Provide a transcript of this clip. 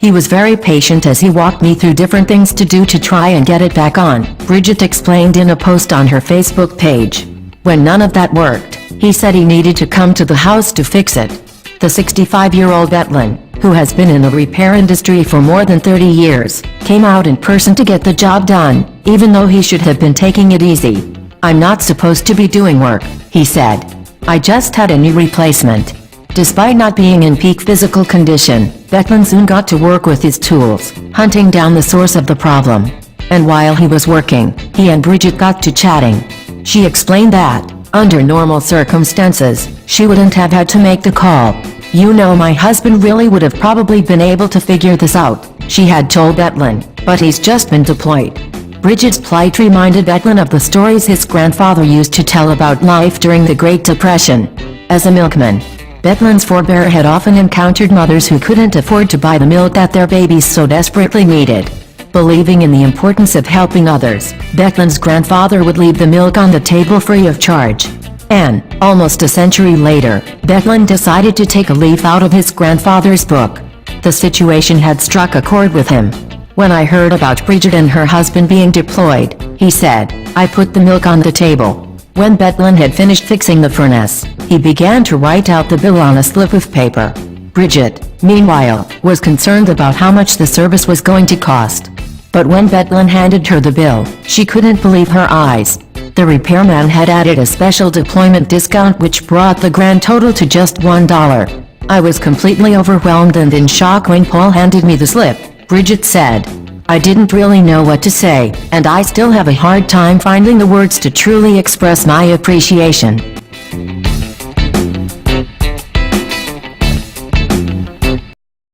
He was very patient as he walked me through different things to do to try and get it back on, Bridget explained in a post on her Facebook page. When none of that worked, he said he needed to come to the house to fix it. The 65-year-old Betlyn, who has been in the repair industry for more than 30 years, came out in person to get the job done, even though he should have been taking it easy. "I'm not supposed to be doing work," he said. "I just had a knee replacement." Despite not being in peak physical condition, Betlyn soon got to work with his tools, hunting down the source of the problem. And while he was working, he and Bridget got to chatting. She explained that, under normal circumstances, she wouldn't have had to make the call. "You know, my husband really would have probably been able to figure this out," she had told Betlyn, "but he's just been deployed." Bridget's plight reminded Betlyn of the stories his grandfather used to tell about life during the Great Depression. As a milkman, Betlyn's forebear had often encountered mothers who couldn't afford to buy the milk that their babies so desperately needed. Believing in the importance of helping others, Betlyn's grandfather would leave the milk on the table free of charge. And, almost a century later, Betlyn decided to take a leaf out of his grandfather's book. The situation had struck a chord with him. "When I heard about Bridget and her husband being deployed," he said, "I put the milk on the table." When Betlyn had finished fixing the furnace, he began to write out the bill on a slip of paper. Bridget, meanwhile, was concerned about how much the service was going to cost. But when Betlyn handed her the bill, she couldn't believe her eyes. The repairman had added a special deployment discount which brought the grand total to just $1. "I was completely overwhelmed and in shock when Paul handed me the slip," Bridget said. "I didn't really know what to say, and I still have a hard time finding the words to truly express my appreciation."